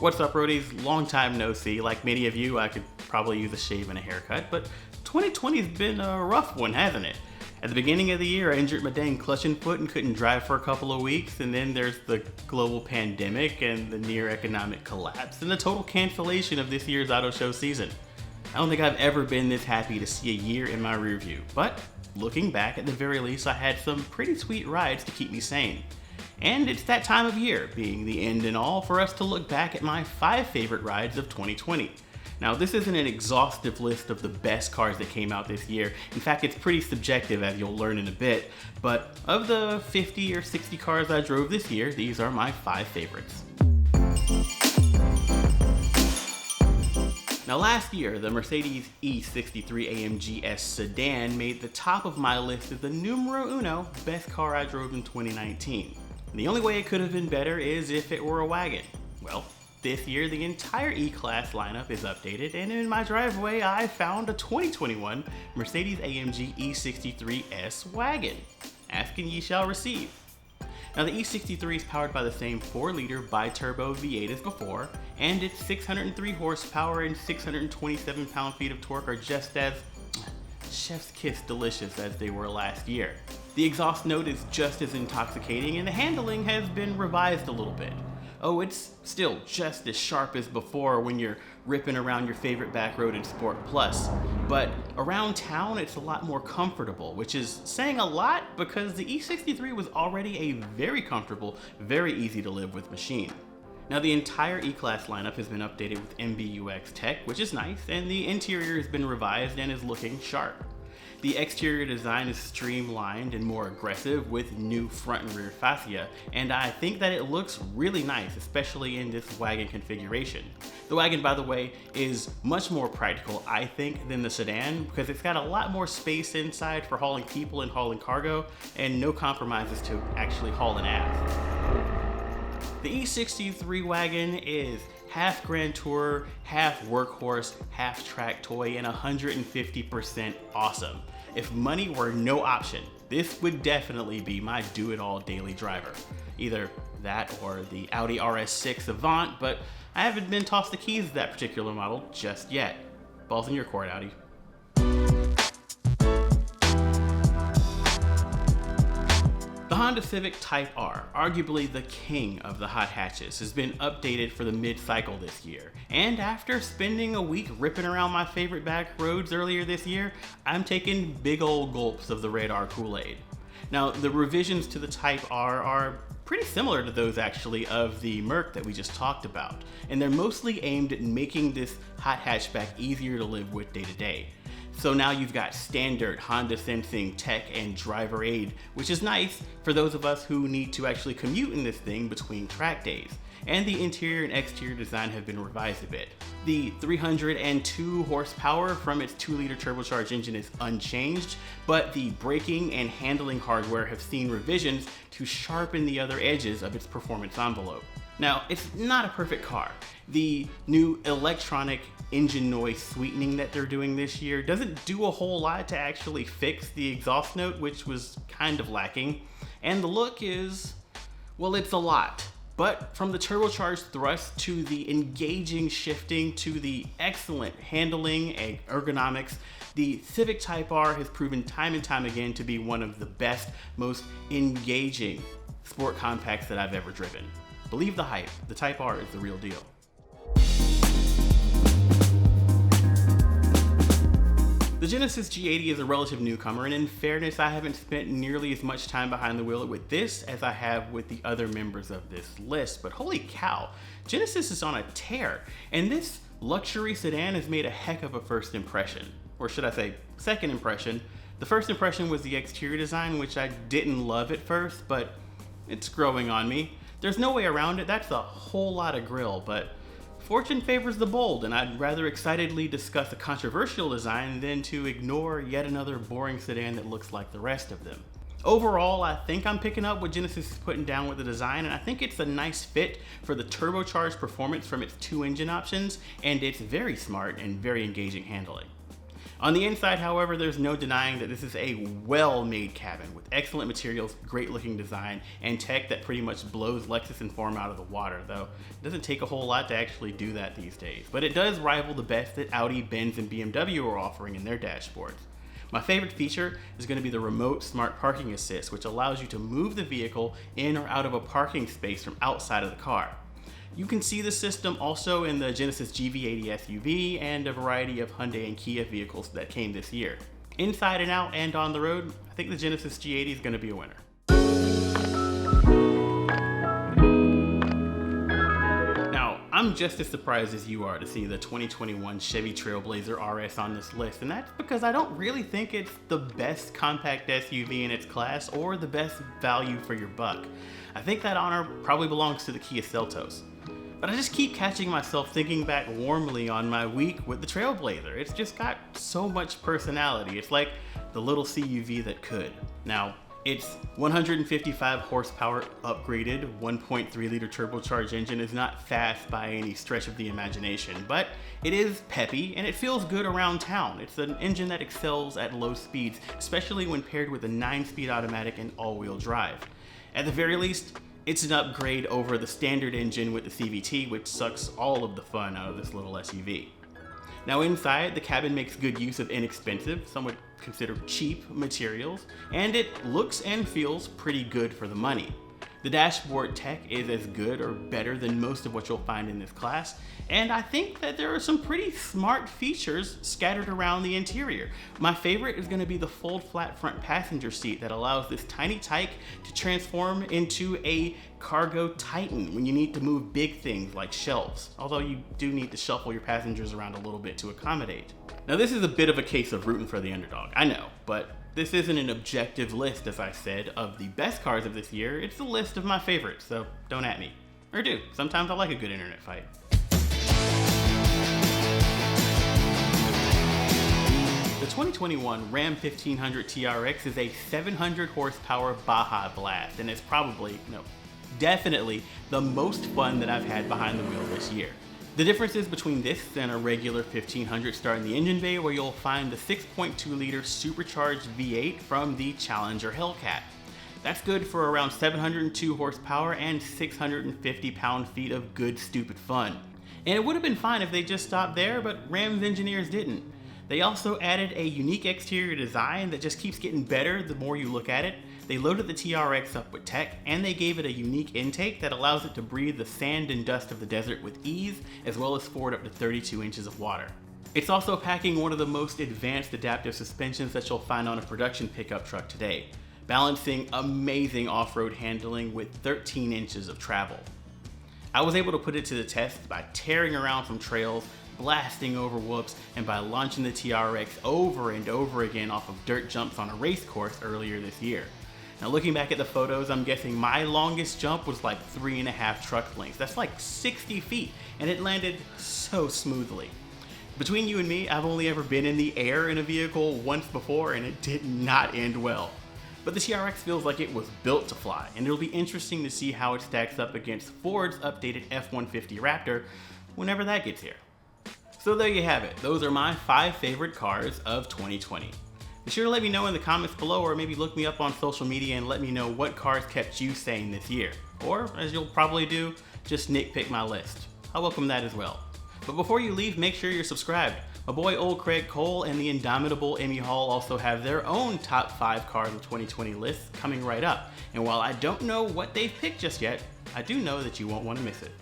What's up, roadies? Long time no see. Like many of you, I could probably use a shave and a haircut, but 2020's been a rough one, hasn't it? At the beginning of the year, I injured my dang clutch and foot and couldn't drive for a couple of weeks, and then there's the global pandemic and the near economic collapse and the total cancellation of this year's auto show season. I don't think I've ever been this happy to see a year in my rearview, but looking back, at the very least, I had some pretty sweet rides to keep me sane. And it's that time of year, being the end and all, for us to look back at my 5 favorite rides of 2020. Now, this isn't an exhaustive list of the best cars that came out this year. In fact, it's pretty subjective, as you'll learn in a bit. But of the 50 or 60 cars I drove this year, these are my 5 favorites. Now, last year, the Mercedes E63 AMG S sedan made the top of my list as the numero uno best car I drove in 2019. The only way it could have been better is if it were a wagon. Well, this year the entire E-Class lineup is updated, and in my driveway I found a 2021 Mercedes AMG E63 S wagon. Ask and ye shall receive. Now the E63 is powered by the same 4-liter bi-turbo V8 as before, and its 603 horsepower and 627 pound-feet of torque are just as chef's kiss delicious as they were last year. The exhaust note is just as intoxicating, and the handling has been revised a little bit. Oh, it's still just as sharp as before when you're ripping around your favorite back road in Sport Plus, but around town it's a lot more comfortable, which is saying a lot because the E63 was already a very comfortable, very easy to live with machine. Now the entire E-Class lineup has been updated with MBUX tech, which is nice, and the interior has been revised and is looking sharp. The exterior design is streamlined and more aggressive with new front and rear fascia, and I think that it looks really nice, especially in this wagon configuration. The wagon, by the way, is much more practical, I think, than the sedan because it's got a lot more space inside for hauling people and hauling cargo, and no compromises to actually haul an ass. The E63 wagon is half Grand Tourer, half workhorse, half track toy, and 150% awesome. If money were no option, this would definitely be my do-it-all daily driver. Either that or the Audi RS6 Avant, but I haven't been tossed the keys to that particular model just yet. Ball's in your court, Audi. The Honda Civic Type R, arguably the king of the hot hatches, has been updated for the mid-cycle this year. And after spending a week ripping around my favorite back roads earlier this year, I'm taking big old gulps of the Radar Kool-Aid. Now, the revisions to the Type R are pretty similar to those actually of the Merc that we just talked about, and they're mostly aimed at making this hot hatchback easier to live with day to day. So now you've got standard Honda sensing, tech, and driver aid, which is nice for those of us who need to actually commute in this thing between track days. And the interior and exterior design have been revised a bit. The 302 horsepower from its 2-liter turbocharged engine is unchanged, but the braking and handling hardware have seen revisions to sharpen the other edges of its performance envelope. Now, it's not a perfect car. The new electronic engine noise sweetening that they're doing this year doesn't do a whole lot to actually fix the exhaust note, which was kind of lacking. And the look is, well, it's a lot. But from the turbocharged thrust to the engaging shifting to the excellent handling and ergonomics, the Civic Type R has proven time and time again to be one of the best, most engaging sport compacts that I've ever driven. Believe the hype, the Type R is the real deal. The Genesis G80 is a relative newcomer, and in fairness, I haven't spent nearly as much time behind the wheel with this as I have with the other members of this list, but holy cow, Genesis is on a tear, and this luxury sedan has made a heck of a first impression. Or should I say, second impression. The first impression was the exterior design, which I didn't love at first, but it's growing on me. There's no way around it, that's a whole lot of grille, but fortune favors the bold, and I'd rather excitedly discuss a controversial design than to ignore yet another boring sedan that looks like the rest of them. Overall, I think I'm picking up what Genesis is putting down with the design, and I think it's a nice fit for the turbocharged performance from its 2 engine options, and it's very smart and very engaging handling. On the inside, however, there's no denying that this is a well-made cabin with excellent materials, great looking design, and tech that pretty much blows Lexus and Form out of the water, though it doesn't take a whole lot to actually do that these days. But it does rival the best that Audi, Benz, and BMW are offering in their dashboards. My favorite feature is going to be the remote smart parking assist, which allows you to move the vehicle in or out of a parking space from outside of the car. You can see the system also in the Genesis GV80 SUV and a variety of Hyundai and Kia vehicles that came this year. Inside and out and on the road, I think the Genesis G80 is going to be a winner. Now, I'm just as surprised as you are to see the 2021 Chevy Trailblazer RS on this list, and that's because I don't really think it's the best compact SUV in its class or the best value for your buck. I think that honor probably belongs to the Kia Seltos. But I just keep catching myself thinking back warmly on my week with the Trailblazer. It's just got so much personality. It's like the little CUV that could. Now, its 155 horsepower upgraded 1.3 liter turbocharged engine is not fast by any stretch of the imagination, but it is peppy and it feels good around town. It's an engine that excels at low speeds, especially when paired with a 9-speed automatic and all-wheel drive. At the very least, it's an upgrade over the standard engine with the CVT, which sucks all of the fun out of this little SUV. Now inside, the cabin makes good use of inexpensive, some would consider cheap materials, and it looks and feels pretty good for the money. The dashboard tech is as good or better than most of what you'll find in this class, and I think that there are some pretty smart features scattered around the interior. My favorite is going to be the fold flat front passenger seat that allows this tiny tyke to transform into a cargo titan when you need to move big things like shelves, although you do need to shuffle your passengers around a little bit to accommodate. Now this is a bit of a case of rooting for the underdog, I know, but this isn't an objective list, as I said, of the best cars of this year. It's a list of my favorites, so don't at me. Or do. Sometimes I like a good internet fight. The 2021 Ram 1500 TRX is a 700 horsepower Baja Blast, and it's probably, definitely the most fun that I've had behind the wheel this year. The differences between this and a regular 1500 start in the engine bay, where you'll find the 6.2 liter supercharged V8 from the Challenger Hellcat. That's good for around 702 horsepower and 650 pound-feet of good stupid fun. And it would have been fine if they just stopped there, but Ram's engineers didn't. They also added a unique exterior design that just keeps getting better the more you look at it. They loaded the TRX up with tech, and they gave it a unique intake that allows it to breathe the sand and dust of the desert with ease, as well as ford up to 32 inches of water. It's also packing one of the most advanced adaptive suspensions that you'll find on a production pickup truck today, balancing amazing off-road handling with 13 inches of travel. I was able to put it to the test by tearing around from trails, blasting over whoops, and by launching the TRX over and over again off of dirt jumps on a race course earlier this year. Now looking back at the photos, I'm guessing my longest jump was like 3.5 truck lengths. That's like 60 feet, and it landed so smoothly. Between you and me, I've only ever been in the air in a vehicle once before, and it did not end well. But the TRX feels like it was built to fly, and it'll be interesting to see how it stacks up against Ford's updated F-150 Raptor whenever that gets here. So there you have it. Those are my 5 favorite cars of 2020. Be sure to let me know in the comments below, or maybe look me up on social media and let me know what cars kept you sane this year. Or, as you'll probably do, just nitpick my list. I welcome that as well. But before you leave, make sure you're subscribed. My boy old Craig Cole and the indomitable Emmy Hall also have their own top 5 cars of 2020 lists coming right up. And while I don't know what they've picked just yet, I do know that you won't want to miss it.